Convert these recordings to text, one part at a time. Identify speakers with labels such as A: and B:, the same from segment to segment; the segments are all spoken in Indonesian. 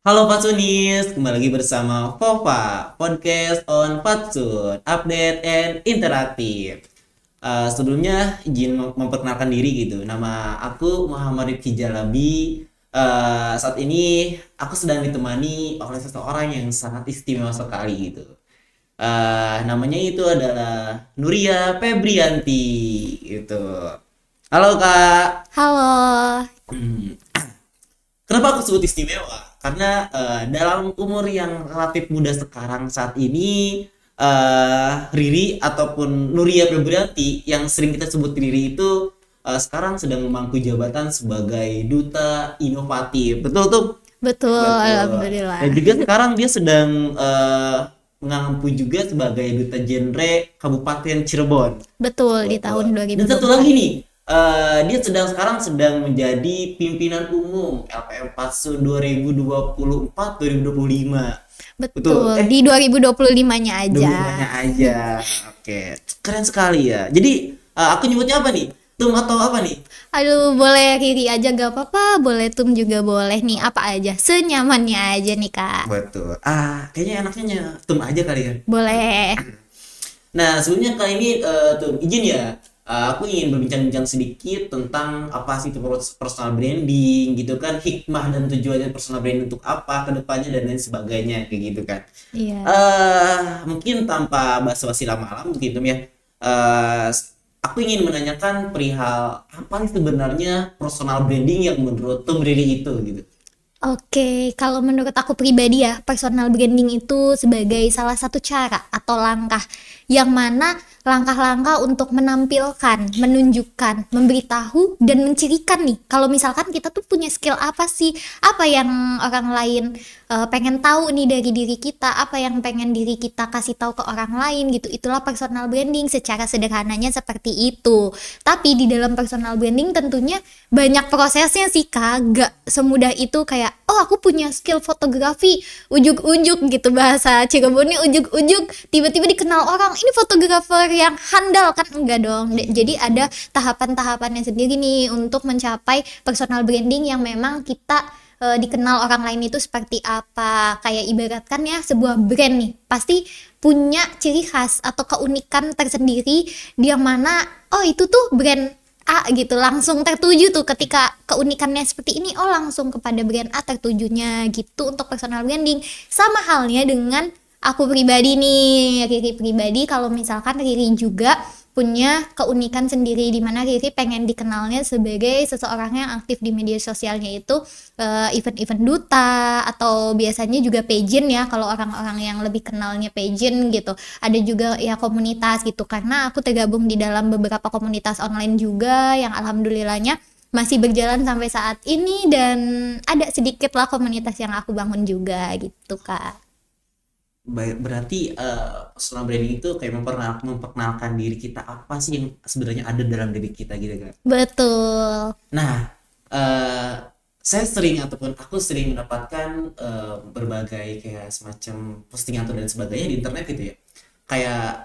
A: Halo Patsunis, kembali lagi bersama Fova, podcast on Patsun, update and interaktif. Sebelumnya izin memperkenalkan diri gitu. Nama aku Muhammad Rifki Jalabi. Saat ini aku sedang ditemani oleh seseorang yang sangat istimewa sekali gitu. Namanya itu adalah Nuria Febrianti gitu. Halo Kak.
B: Halo,
A: Kenapa aku sebut istimewa? Karena dalam umur yang relatif muda sekarang saat ini, Riri ataupun Nuria Febrianti yang sering kita sebut Riri itu sekarang sedang memangku jabatan sebagai duta inovatif. Betul tuh?
B: betul,
A: Betul.
B: alhamdulillah.
A: Dan juga sekarang dia sedang mengampu juga sebagai duta genre Kabupaten Cirebon.
B: Betul di
A: Betul.
B: tahun
A: Dan satu lagi
B: 2024.
A: nih, dia sekarang sedang menjadi pimpinan umum LPM Patsun 2024-2025. Betul.
B: Betul, di 2025-nya aja.
A: 25-nya aja. Oke, keren sekali ya. Jadi aku nyebutnya apa nih? Tum atau apa nih?
B: Aduh, boleh Riri aja gak apa-apa, boleh Tum juga boleh nih, apa aja, senyamannya aja nih Kak.
A: Betul. Kayaknya enaknya Tum aja kali ya.
B: Boleh.
A: Nah, sebelumnya kali ini tuh izin ya, aku ingin berbincang-bincang sedikit tentang apa sih itu personal branding gitu kan, hikmah dan tujuannya personal branding untuk apa ke depannya dan lain sebagainya kayak gitu kan.
B: Iya.
A: Mungkin tanpa basa-basi lama-lama gitu ya. Eh, aku ingin menanyakan perihal apa sih sebenarnya personal branding yang menurut Tom Riri itu gitu.
B: Oke, kalau menurut aku pribadi ya, personal branding itu sebagai salah satu cara atau langkah yang mana langkah-langkah untuk menampilkan, menunjukkan, memberitahu dan mencirikan nih. Kalau misalkan kita tuh punya skill apa sih? Apa yang orang lain pengen tahu nih dari diri kita, apa yang pengen diri kita kasih tahu ke orang lain gitu. Itulah personal branding secara sederhananya seperti itu. Tapi di dalam personal branding tentunya banyak prosesnya sih Kak, gak semudah itu kayak oh aku punya skill fotografi ujuk-ujuk gitu, bahasa Cirebonnya ujuk-ujuk tiba-tiba dikenal orang ini fotografer yang handal, kan enggak dong. Jadi ada tahapan-tahapannya sendiri nih untuk mencapai personal branding yang memang kita dikenal orang lain itu seperti apa. Kayak ibaratkan ya, sebuah brand nih pasti punya ciri khas atau keunikan tersendiri, yang mana oh itu tuh brand A gitu, langsung tertuju tuh ketika keunikannya seperti ini, oh langsung kepada brand A tertujunya gitu untuk personal branding. Sama halnya dengan aku pribadi nih, Riri pribadi, kalau misalkan Riri juga punya keunikan sendiri di mana Riri pengen dikenalnya sebagai seseorang yang aktif di media sosialnya itu event-event duta atau biasanya juga pageant ya, kalau orang-orang yang lebih kenalnya pageant gitu. Ada juga ya komunitas gitu, karena aku tergabung di dalam beberapa komunitas online juga yang alhamdulillahnya masih berjalan sampai saat ini, dan ada sedikit lah komunitas yang aku bangun juga gitu Kak.
A: Berarti personal branding itu kayak memperkenalkan diri kita apa sih yang sebenarnya ada dalam diri kita gitu kan.
B: Betul.
A: Nah, eh saya sering ataupun aku sering mendapatkan berbagai kayak semacam postingan atau dan sebagainya di internet gitu ya. Kayak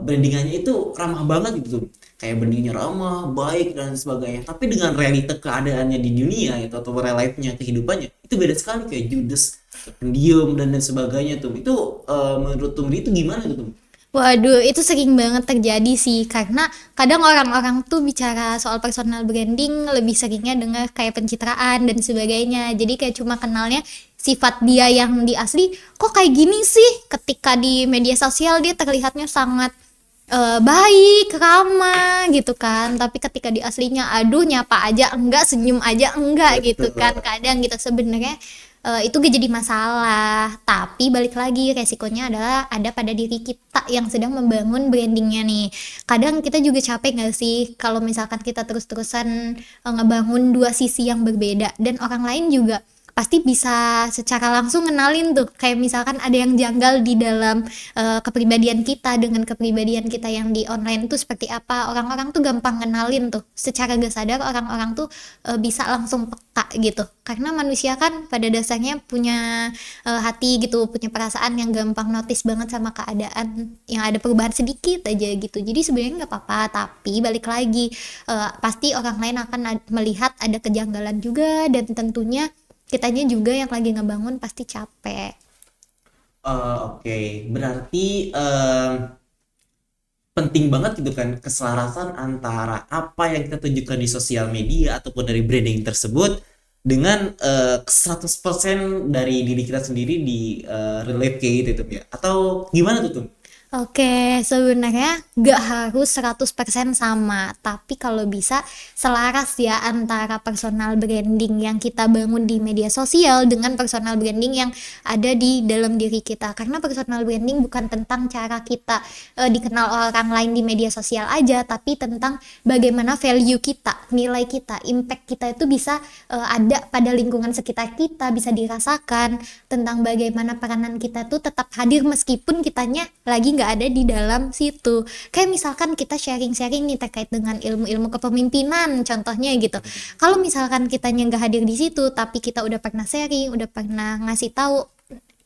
A: brandingannya itu ramah banget gitu tuh. Kayak brandingnya ramah, baik dan sebagainya. Tapi dengan realita keadaannya di dunia itu atau real life-nya kehidupannya itu beda sekali, kayak judes, pendiam dan sebagainya tuh. Itu menurut Tumri itu gimana tuh Tum?
B: Waduh, itu sering banget terjadi sih, karena kadang orang-orang tuh bicara soal personal branding lebih seringnya dengar kayak pencitraan dan sebagainya. Jadi kayak cuma kenalnya sifat dia yang di asli, kok kayak gini sih? Ketika di media sosial dia terlihatnya sangat baik, ramah gitu kan. Tapi ketika di aslinya, aduh nyapa aja enggak, senyum aja enggak gitu kan.
A: Betul.
B: Kadang gitu sebenarnya itu gak jadi masalah, tapi balik lagi resikonya adalah ada pada diri kita yang sedang membangun brandingnya nih. Kadang kita juga capek gak sih kalau misalkan kita terus-terusan ngebangun dua sisi yang berbeda, dan orang lain juga pasti bisa secara langsung ngenalin tuh, kayak misalkan ada yang janggal di dalam kepribadian kita dengan kepribadian kita yang di online tuh seperti apa. Orang-orang tuh gampang ngenalin tuh secara gak sadar, orang-orang tuh bisa langsung peka gitu, karena manusia kan pada dasarnya punya hati gitu, punya perasaan yang gampang notice banget sama keadaan yang ada perubahan sedikit aja gitu. Jadi sebenarnya nggak apa-apa, tapi balik lagi pasti orang lain akan melihat ada kejanggalan juga, dan tentunya kitanya juga yang lagi ngebangun pasti capek.
A: Oke, berarti penting banget gitu kan keselarasan antara apa yang kita tunjukkan di sosial media ataupun dari branding tersebut dengan 100% dari diri kita sendiri di relate kayak gitu tuh ya. Atau gimana tuh tuh?
B: Oke, sebenarnya nggak harus 100% sama, tapi kalau bisa selaras ya antara personal branding yang kita bangun di media sosial dengan personal branding yang ada di dalam diri kita. Karena personal branding bukan tentang cara kita dikenal orang lain di media sosial aja, tapi tentang bagaimana value kita, nilai kita, impact kita itu bisa ada pada lingkungan sekitar kita, bisa dirasakan tentang bagaimana peranan kita tuh tetap hadir meskipun kitanya lagi nggak ada di dalam situ. Kayak misalkan kita sharing-sharing nih terkait dengan ilmu-ilmu kepemimpinan contohnya gitu. Kalau misalkan kitanya nggak hadir di situ tapi kita udah pernah sharing, udah pernah ngasih tahu,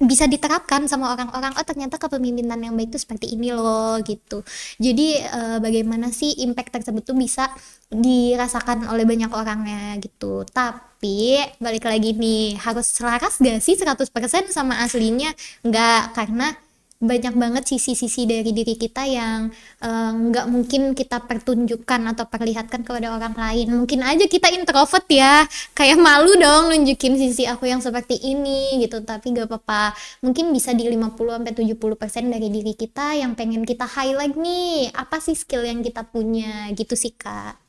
B: bisa diterapkan sama orang-orang, oh ternyata kepemimpinan yang baik itu seperti ini loh gitu. Jadi bagaimana sih impact tersebut tuh bisa dirasakan oleh banyak orangnya gitu. Tapi balik lagi nih, harus selaras gak sih 100% sama aslinya? Enggak, karena banyak banget sisi-sisi dari diri kita yang nggak mungkin kita pertunjukkan atau perlihatkan kepada orang lain. Mungkin aja kita introvert ya, kayak malu dong nunjukin sisi aku yang seperti ini gitu, tapi gak apa-apa. Mungkin bisa di 50-70% dari diri kita yang pengen kita highlight nih, apa sih skill yang kita punya gitu sih Kak.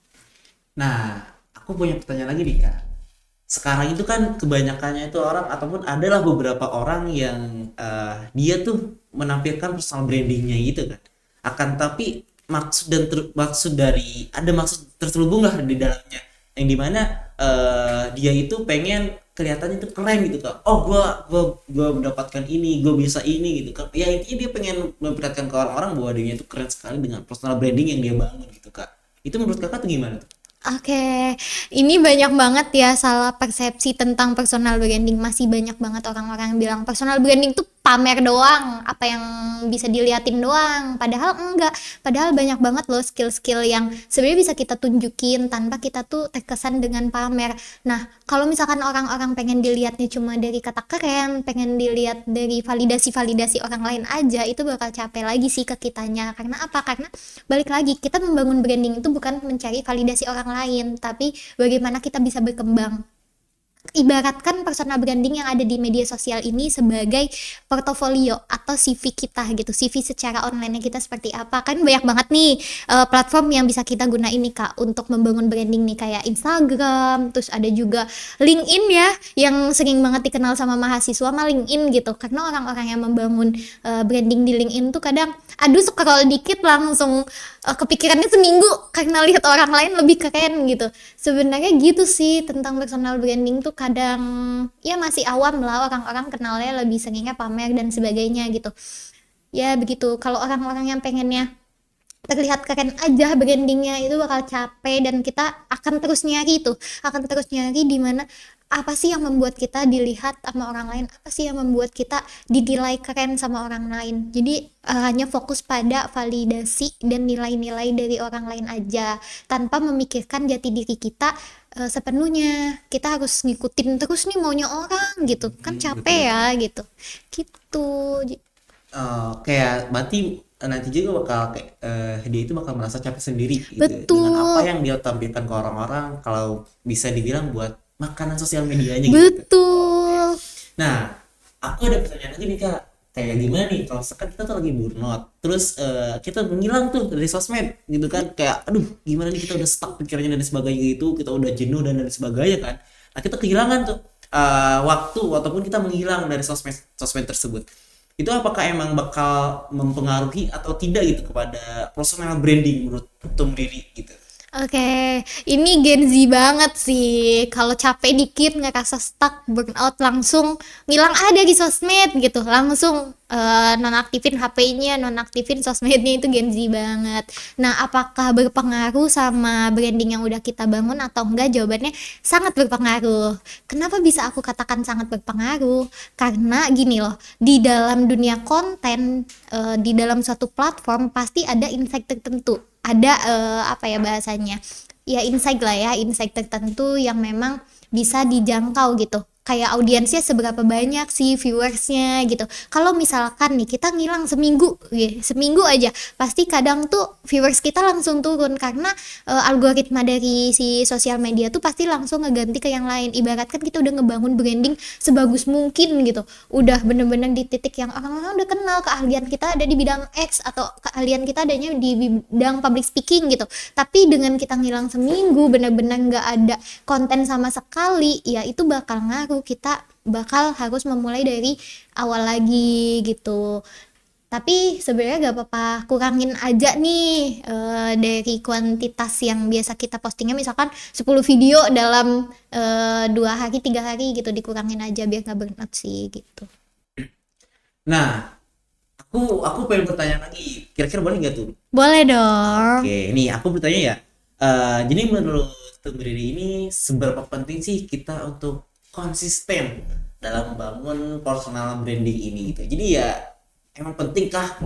A: Nah, aku punya pertanyaan lagi nih Kak. Sekarang itu kan kebanyakannya itu orang ataupun adalah beberapa orang yang dia tuh menampilkan personal brandingnya gitu kan. Akan tapi maksud dari ada maksud terselubung lah di dalamnya. Yang dimana dia itu pengen kelihatannya tuh keren gitu kan. Oh gua mendapatkan ini, gua bisa ini gitu kan. Ya intinya dia pengen memperlihatkan ke orang-orang bahwa dirinya itu keren sekali dengan personal branding yang dia bangun gitu Kak. Itu menurut Kakak tuh gimana tuh?
B: Oke, ini banyak banget ya salah persepsi tentang personal branding. Masih banyak banget orang-orang yang bilang personal branding tuh pamer doang, apa yang bisa diliatin doang. Padahal enggak, padahal banyak banget loh skill-skill yang sebenarnya bisa kita tunjukin tanpa kita tuh terkesan dengan pamer. Nah, kalau misalkan orang-orang pengen dilihatnya cuma dari kata keren, pengen dilihat dari validasi-validasi orang lain aja, itu bakal capek lagi sih ke kitanya. Karena apa? Karena balik lagi, kita membangun branding itu bukan mencari validasi orang lain, tapi bagaimana kita bisa berkembang. Ibaratkan personal branding yang ada di media sosial ini sebagai portofolio atau CV kita gitu, CV secara online kita seperti apa. Kan banyak banget nih platform yang bisa kita gunain nih Kak untuk membangun branding nih, kayak Instagram, terus ada juga LinkedIn ya, yang sering banget dikenal sama mahasiswa mah LinkedIn gitu. Karena orang-orang yang membangun branding di LinkedIn tuh kadang aduh scroll dikit langsung kepikirannya seminggu karena lihat orang lain lebih keren gitu. Sebenarnya gitu sih tentang personal branding tuh, kadang ya masih awam lah, orang-orang kenalnya lebih seringnya pamer dan sebagainya gitu. Ya begitu, kalau orang-orang yang pengennya terlihat keren aja brandingnya itu bakal capek, dan kita akan terus nyari tuh, akan terus nyari di mana apa sih yang membuat kita dilihat sama orang lain, apa sih yang membuat kita dinilai keren sama orang lain. Jadi hanya fokus pada validasi dan nilai-nilai dari orang lain aja tanpa memikirkan jati diri kita sepenuhnya. Kita harus ngikutin terus nih maunya orang gitu kan,
A: Betul
B: capek
A: betul.
B: ya gitu gitu.
A: Kayak berarti nanti juga bakal kayak dia itu bakal merasa capek sendiri gitu dengan apa
B: Betul,
A: yang dia tampilkan ke orang-orang kalau bisa dibilang buat makanan sosial medianya gitu kan. Oke.
B: betul.
A: Nah, aku ada pertanyaan lagi nih Kak. Kayak gimana nih kalau sekarang kita tuh lagi burnout, terus kita menghilang tuh dari sosmed gitu kan, kayak aduh gimana nih kita udah stuck pikirannya dan sebagainya gitu, kita udah jenuh dan lain sebagainya kan. Nah, kita kehilangan tuh waktu ataupun kita menghilang dari sosmed sosmed tersebut. Itu apakah emang bakal mempengaruhi atau tidak gitu kepada personal branding menurut Tum Riri gitu?
B: Oke, ini Gen Z banget sih. Kalau capek dikit ngerasa stuck, burnout, langsung ngilang ada di sosmed gitu. Langsung nonaktifin HP-nya, nonaktifin sosmednya, itu Gen Z banget. Nah, apakah berpengaruh sama branding yang udah kita bangun atau enggak? Jawabannya sangat berpengaruh. Kenapa bisa aku katakan sangat berpengaruh? Karena gini loh, di dalam dunia konten, di dalam suatu platform pasti ada insight tertentu, ada apa ya bahasanya, ya insight lah ya, insight tertentu yang memang bisa dijangkau gitu. kayak audiensnya seberapa banyak sih viewersnya gitu. Kalau misalkan nih kita ngilang seminggu aja, pasti kadang tuh viewers kita langsung turun karena algoritma dari si sosial media tuh pasti langsung ngeganti ke yang lain. Ibaratkan kita udah ngebangun branding sebagus mungkin gitu, udah bener-bener di titik yang orang-orang udah kenal keahlian kita ada di bidang X atau keahlian kita adanya di bidang public speaking gitu. Tapi dengan kita ngilang seminggu bener-bener nggak ada konten sama sekali, ya itu bakal ngaruh, kita bakal harus memulai dari awal lagi gitu. Tapi sebenarnya gak apa-apa, kurangin aja nih dari kuantitas yang biasa kita postingnya, misalkan 10 video dalam 2 hari 3 hari gitu, dikurangin aja biar gak burnout sih gitu.
A: Nah, aku pengen bertanya lagi, kira-kira boleh nggak tuh?
B: Boleh dong.
A: Oke, nih aku bertanya ya. Jadi menurut Tumbriri ini seberapa penting sih kita untuk konsisten dalam membangun personal branding ini gitu. Jadi ya emang pentingkah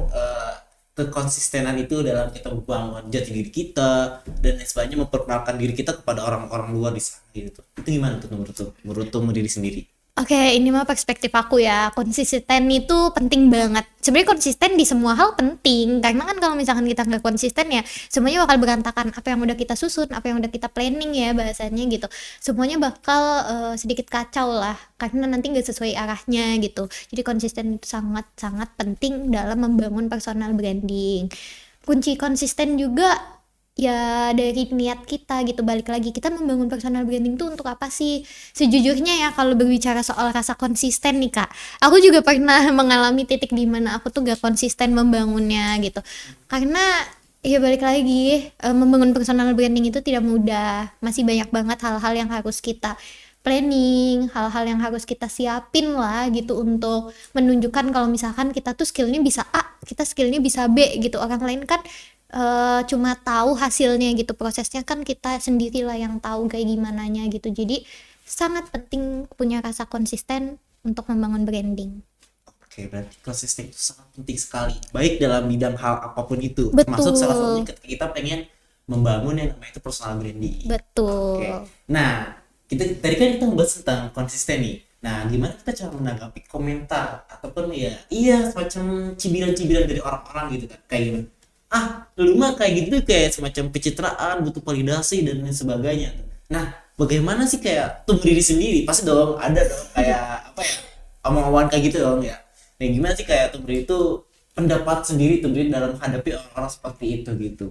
A: kekonsistenan itu dalam kita membangun jati diri kita dan lain sebagainya, memperkenalkan diri kita kepada orang-orang luar di sana gitu. Itu gimana tuh menurut Tumbriri sendiri?
B: Oke, ini mah perspektif aku ya. Konsisten itu penting banget. Sebenarnya konsisten di semua hal penting. Karena kan kalau misalkan kita nggak konsisten ya, semuanya bakal berantakan. Apa yang udah kita susun, apa yang udah kita planning ya bahasanya gitu. Semuanya bakal sedikit kacau lah. Karena nanti nggak sesuai arahnya gitu. Jadi konsisten itu sangat-sangat penting dalam membangun personal branding. Kunci konsisten juga ya dari niat kita gitu. Balik lagi, kita membangun personal branding tuh untuk apa sih? Sejujurnya ya, kalau berbicara soal rasa konsisten nih Kak, aku juga pernah mengalami titik di mana aku tuh gak konsisten membangunnya gitu. Karena ya balik lagi, membangun personal branding itu tidak mudah. Masih banyak banget hal-hal yang harus kita planning, hal-hal yang harus kita siapin lah gitu untuk menunjukkan kalau misalkan kita tuh skillnya bisa A, kita skillnya bisa B gitu. Orang lain kan cuma tahu hasilnya gitu, prosesnya kan kita sendirilah yang tahu kayak gimananya gitu. Jadi sangat penting punya rasa konsisten untuk membangun branding.
A: Oke, berarti konsisten itu sangat penting sekali, baik dalam bidang hal apapun itu, termasuk
B: Betul.
A: salah satunya ketika kita pengen membangun yang namanya itu personal branding.
B: Betul.
A: Oke, nah kita tadi kan kita membahas tentang konsisten nih. Nah, gimana kita cara menanggapi komentar ataupun ya iya semacam cibiran-cibiran dari orang-orang gitu kan, kayak gimana? Lu mah kayak gitu, kayak semacam pencitraan, butuh validasi dan lain sebagainya. Nah, bagaimana sih kayak tumbuh diri sendiri? Pasti dong ada dong kayak apa ya, omong-omongan kayak gitu dong ya. Nah, gimana sih kayak tumbuh diri itu pendapat sendiri tumbuh diri dalam menghadapi orang-orang seperti itu gitu?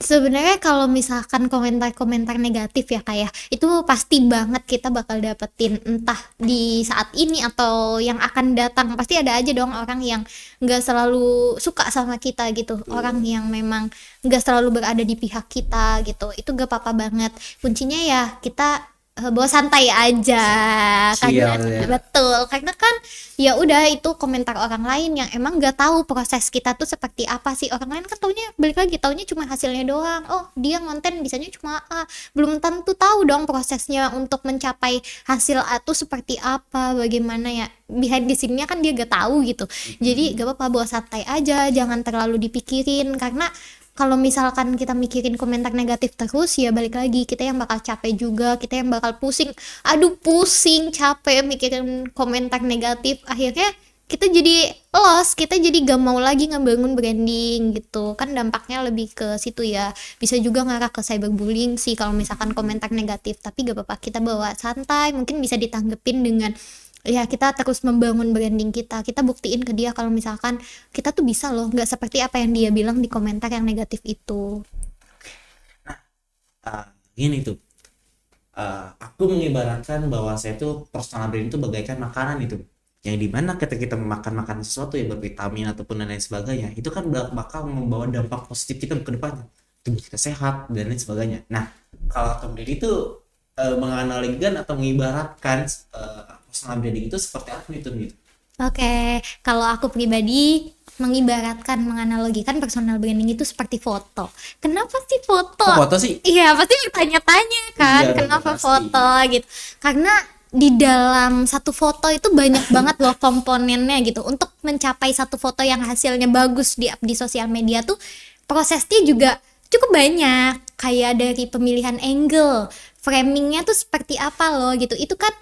B: Sebenarnya kalau misalkan komentar-komentar negatif ya kayak itu pasti banget kita bakal dapetin, entah di saat ini atau yang akan datang. Pasti ada aja dong orang yang nggak selalu suka sama kita gitu, orang yang memang nggak selalu berada di pihak kita gitu. Itu gak apa-apa banget. Kuncinya ya kita bawa santai aja. Karena
A: Sial ya.
B: betul, karena kan ya udah itu komentar orang lain yang emang nggak tahu proses kita tuh seperti apa sih. Orang lain kan taunya, balik lagi, taunya cuma hasilnya doang. Oh, dia ngonten bisanya cuma A, belum tentu tahu dong prosesnya untuk mencapai hasil A tuh seperti apa, bagaimana ya behind the scene-nya kan dia gak tahu gitu. Jadi gak apa-apa, bawa santai aja, jangan terlalu dipikirin. Karena kalau misalkan kita mikirin komentar negatif terus ya balik lagi, kita yang bakal capek juga, kita yang bakal pusing. Aduh, pusing, capek mikirin komentar negatif. Akhirnya kita jadi lost, kita jadi gak mau lagi ngebangun branding gitu. Kan dampaknya lebih ke situ ya. Bisa juga ngarah ke cyberbullying sih kalau misalkan komentar negatif. Tapi gak apa-apa, kita bawa santai, mungkin bisa ditanggepin dengan ya kita terus membangun branding kita buktiin ke dia kalau misalkan kita tuh bisa loh, nggak seperti apa yang dia bilang di komentar yang negatif itu.
A: Gini tuh, aku mengibaratkan bahwa saya tuh personal branding itu bagaikan makanan itu, yang dimana ketika kita memakan sesuatu yang bervitamin ataupun lain sebagainya, itu kan bakal membawa dampak positif kita ke depannya, tubuh kita sehat dan lain sebagainya. Nah, kalau Tumbriri itu menganalogikan atau mengibaratkan personal branding itu seperti apa nih tuh gitu?
B: Oke, kalau aku pribadi mengibaratkan, menganalogikan personal branding itu seperti foto. Kenapa sih foto?
A: Kok foto sih?
B: Iya, pasti bertanya-tanya kan,
A: Iya,
B: kenapa
A: pasti.
B: foto gitu. Karena di dalam satu foto itu banyak banget loh komponennya gitu. Untuk mencapai satu foto yang hasilnya bagus di sosial media tuh prosesnya juga cukup banyak. Kayak dari pemilihan angle, framingnya tuh seperti apa loh gitu. Itu kan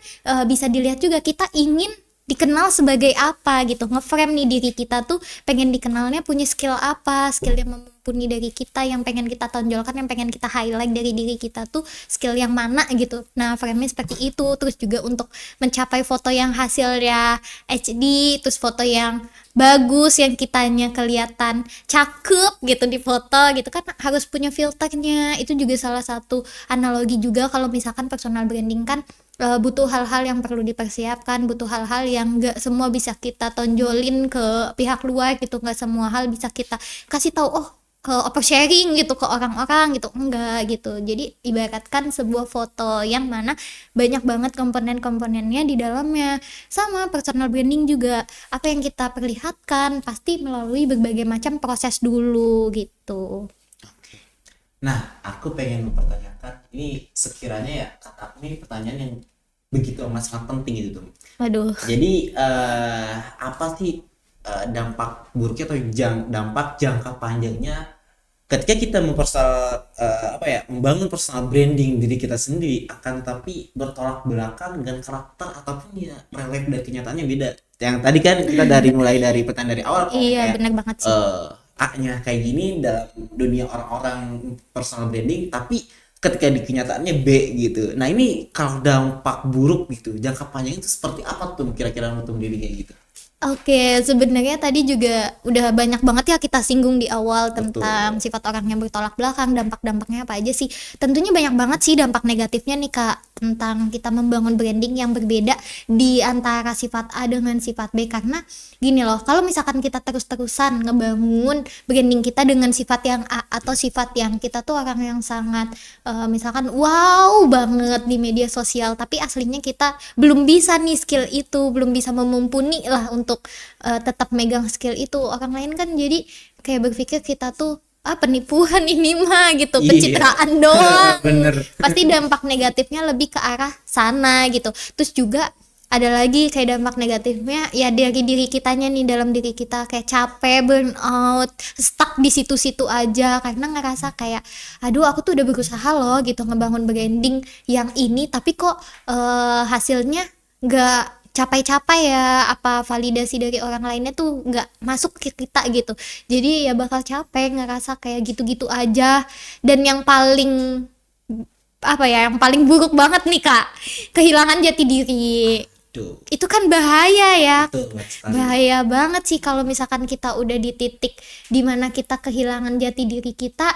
B: bisa dilihat juga kita ingin dikenal sebagai apa gitu, ngeframe nih diri kita tuh pengen dikenalnya punya skill apa, skill yang mumpuni dari kita, yang pengen kita tonjolkan, yang pengen kita highlight dari diri kita tuh skill yang mana gitu. Nah frame-nya seperti itu. Terus juga untuk mencapai foto yang hasilnya HD, terus foto yang bagus, yang kitanya kelihatan cakep gitu di foto gitu kan, harus punya filternya. Itu juga salah satu analogi juga kalau misalkan personal branding kan butuh hal-hal yang perlu dipersiapkan, butuh hal-hal yang nggak semua bisa kita tonjolin ke pihak luar gitu, nggak semua hal bisa kita kasih tahu ke oversharing gitu ke orang-orang gitu, enggak gitu. Jadi ibaratkan sebuah foto yang mana banyak banget komponen-komponennya di dalamnya. Sama personal branding juga, apa yang kita perlihatkan pasti melalui berbagai macam proses dulu gitu.
A: Nah, aku pengen mempertanyakan ini, sekiranya ya kata aku ini pertanyaan yang begitu amat sangat penting gitu tuh.
B: Waduh.
A: Jadi apa sih dampak buruknya atau dampak jangka panjangnya ketika kita membangun personal branding diri kita sendiri, akan tapi bertolak belakang dengan karakter ataupun ya relief dari kenyataannya beda. Yang tadi kan kita mulai dari pertanyaan dari awal
B: Iya, benar banget sih.
A: A-nya kayak gini dalam dunia orang-orang personal branding, tapi ketika di kenyataannya B gitu. Nah ini kalau dampak buruk gitu, jangka panjang itu seperti apa tuh kira-kira untuk diri kayak gitu?
B: Oke, sebenarnya tadi juga udah banyak banget ya kita singgung di awal tentang sifat orang yang bertolak belakang, dampak-dampaknya apa aja sih. Tentunya banyak banget sih dampak negatifnya nih Kak, tentang kita membangun branding yang berbeda di antara sifat A dengan sifat B. Karena gini loh, kalau misalkan kita terus-terusan ngebangun branding kita dengan sifat yang A, atau sifat yang kita tuh orang yang sangat misalkan wow banget di media sosial, tapi aslinya kita belum bisa nih skill itu, belum bisa memumpuni lah untuk tetap megang skill itu. Orang lain kan jadi kayak berpikir kita tuh penipuan ini mah gitu, pencitraan doang.
A: Bener.
B: Pasti dampak negatifnya lebih ke arah sana gitu. Terus juga ada lagi kayak dampak negatifnya ya dari diri kitanya nih, dalam diri kita kayak capek, burn out, stuck di situ-situ aja karena ngerasa kayak aduh aku tuh udah berusaha loh gitu ngebangun branding yang ini, tapi kok hasilnya nggak capai-capai ya, apa validasi dari orang lainnya tuh nggak masuk ke kita gitu. Jadi ya bakal capek, ngerasa kayak gitu-gitu aja. Dan yang paling yang paling buruk banget nih Kak, kehilangan jati diri. Itu kan bahaya ya. Bahaya banget sih kalau misalkan kita udah di titik dimana kita kehilangan jati diri kita,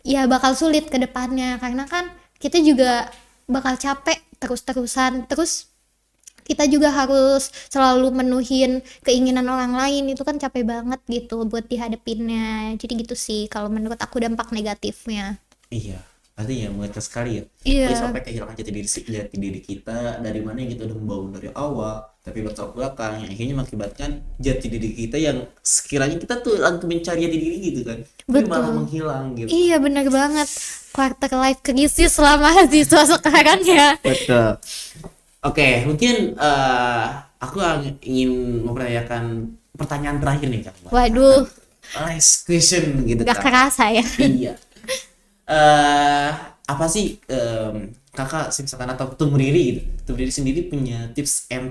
B: ya bakal sulit ke depannya karena kan kita juga bakal capek terus-terusan, terus kita juga harus selalu menuhin keinginan orang lain, itu kan capek banget gitu buat dihadapinnya. Jadi gitu sih kalau menurut aku dampak negatifnya.
A: Iya, pasti ya mengerikan sekali ya.
B: Iya.
A: Jadi sampai kehilangan jati diri kita dari mana yang kita udah membangun dari awal, tapi bertolak belakang yang akhirnya mengakibatkan jati diri kita yang sekiranya kita tuh lagi mencari jati diri gitu kan, tapi malah menghilang gitu.
B: Iya benar banget, quarter life crisis selama mahasiswa sekarang ya.
A: Betul. Oke, mungkin aku ingin mempertanyakan pertanyaan terakhir nih Kak.
B: Waduh.
A: Last question gitu
B: Gak
A: Kak.
B: kerasa ya.
A: Iya. Apa sih kakak misalkan atau Tum Riri gitu, Tum Riri sendiri punya tips and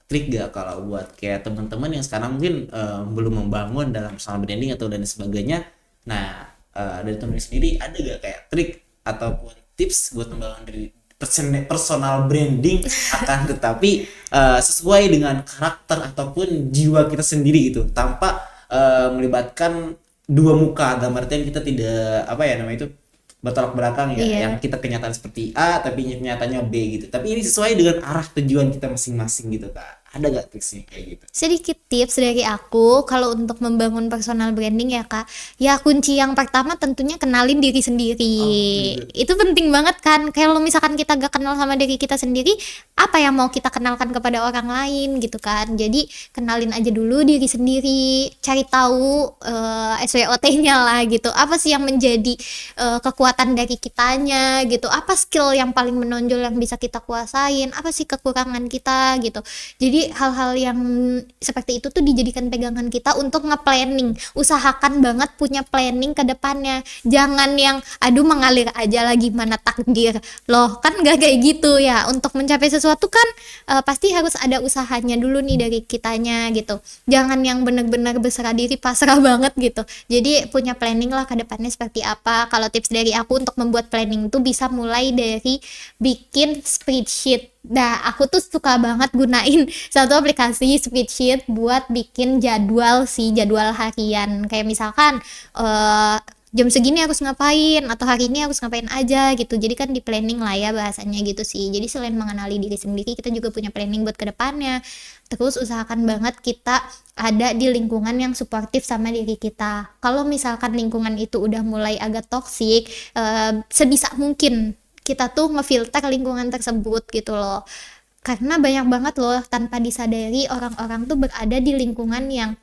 A: trik gak kalau buat kayak teman-teman yang sekarang mungkin belum membangun dalam personal branding atau dan sebagainya. Nah dari Tum Riri sendiri ada gak kayak trik ataupun tips buat membangun diri personal branding akan tetapi sesuai dengan karakter ataupun jiwa kita sendiri gitu, tanpa melibatkan dua muka, dalam artian kita tidak bertolak belakang ya, yang kita kenyataan seperti A tapi nyatanya B gitu, tapi ini sesuai dengan arah tujuan kita masing-masing gitu Kak. Ada gak tips kayak gitu?
B: Sedikit tips dari aku kalau untuk membangun personal branding ya Kak. Ya kunci yang pertama tentunya kenalin diri sendiri. Itu penting banget kan. Kalau misalkan kita gak kenal sama diri kita sendiri, apa yang mau kita kenalkan kepada orang lain gitu kan. Jadi kenalin aja dulu diri sendiri, cari tahu SWOT-nya lah gitu. Apa sih yang menjadi kekuatan dari kitanya gitu. Apa skill yang paling menonjol yang bisa kita kuasain, apa sih kekurangan kita gitu. Jadi Jadi hal-hal yang seperti itu tuh dijadikan pegangan kita untuk nge-planning. Usahakan banget punya planning ke depannya. Jangan yang aduh mengalir aja lah gimana takdir. Loh, kan gak kayak gitu ya. Untuk mencapai sesuatu kan pasti harus ada usahanya dulu nih dari kitanya gitu. Jangan yang benar-benar berserah diri pasrah banget gitu. Jadi punya planning lah ke depannya seperti apa. Kalau tips dari aku untuk membuat planning itu bisa mulai dari bikin spreadsheet. Nah, aku tuh suka banget gunain satu aplikasi spreadsheet buat bikin jadwal jadwal harian. Kayak misalkan jam segini harus ngapain atau hari ini harus ngapain aja gitu. Jadi kan di planning lah ya bahasanya gitu sih. Jadi selain mengenali diri sendiri, kita juga punya planning buat kedepannya. Terus usahakan banget kita ada di lingkungan yang suportif sama diri kita. Kalau misalkan lingkungan itu udah mulai agak toksik, sebisa mungkin kita tuh ngefilter lingkungan tersebut gitu loh. Karena banyak banget loh tanpa disadari orang-orang tuh berada di lingkungan yang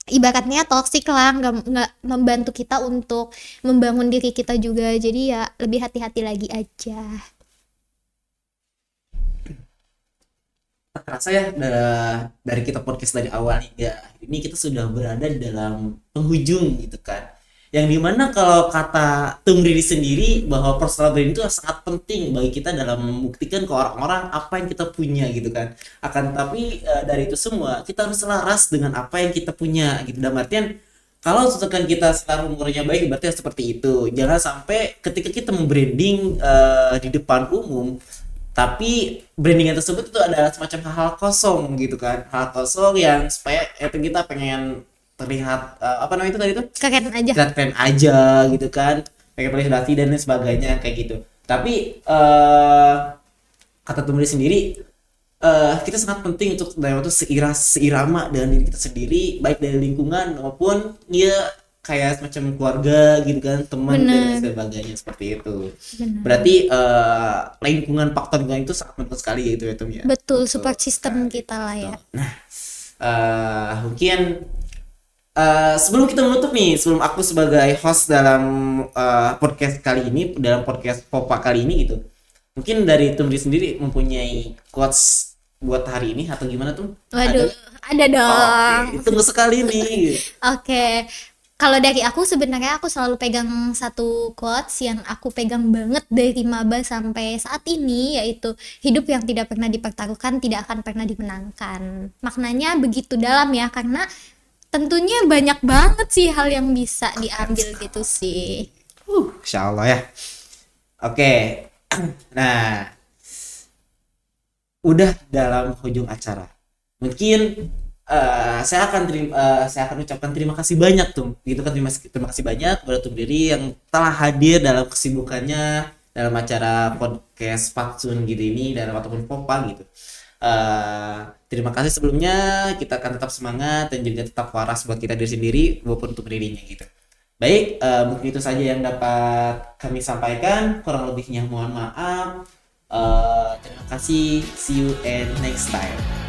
B: ibaratnya toksik lah, nggak membantu kita untuk membangun diri kita juga. Jadi ya lebih hati-hati lagi aja.
A: Tak terasa ya dari kita podcast dari awal hingga ini kita sudah berada di dalam penghujung gitu kan. Yang dimana kalau kata Tung Riri sendiri bahwa personal branding itu sangat penting bagi kita dalam membuktikan ke orang-orang apa yang kita punya gitu kan. Akan tapi dari itu semua kita harus selaras dengan apa yang kita punya gitu. Dalam artian kalau misalkan kita selalu umurnya baik berarti seperti itu. Jangan sampai ketika kita membranding di depan umum tapi brandingan tersebut itu adalah semacam hal kosong gitu kan, hal kosong yang supaya itu kita pengen terlihat apa namanya itu tadi itu
B: Keren aja.
A: terlihat keren aja gitu kan, pengen presentasi dan lain sebagainya kayak gitu. Tapi kata temen sendiri kita sangat penting untuk dalam waktu seirama dengan diri kita sendiri, baik dari lingkungan maupun ya kayak semacam keluarga gitu kan, teman dan lain sebagainya seperti itu.
B: Bener.
A: Berarti lingkungan, faktor lingkungan itu sangat penting sekali gitu ya Tum ya.
B: Betul, support system kita lah ya.
A: Nah, mungkin sebelum kita menutup nih, sebelum aku sebagai host dalam podcast kali ini, dalam podcast Popa kali ini gitu, mungkin dari Tumri sendiri mempunyai quotes buat hari ini atau gimana tuh?
B: Waduh, ada dong.
A: Oke, tunggu sekali nih.
B: Oke. Kalau dari aku sebenarnya aku selalu pegang satu quotes yang aku pegang banget dari maba sampai saat ini, yaitu hidup yang tidak pernah dipertaruhkan tidak akan pernah dimenangkan. Maknanya begitu dalam ya, karena tentunya banyak banget sih hal yang bisa diambil gitu sih.
A: Insya Allah ya. Oke. Nah, udah dalam ujung acara. Mungkin saya akan ucapkan terima kasih banyak tuh, gitu kan, terima kasih banyak kepada Tum Riri yang telah hadir dalam kesibukannya dalam acara podcast Fatsun gitu ini dan ataupun Popa gitu. Terima kasih sebelumnya, kita akan tetap semangat dan juga tetap waras buat kita diri sendiri maupun Tum Ririnya gitu. Baik, mungkin itu saja yang dapat kami sampaikan, kurang lebihnya mohon maaf. Terima kasih, see you and next time.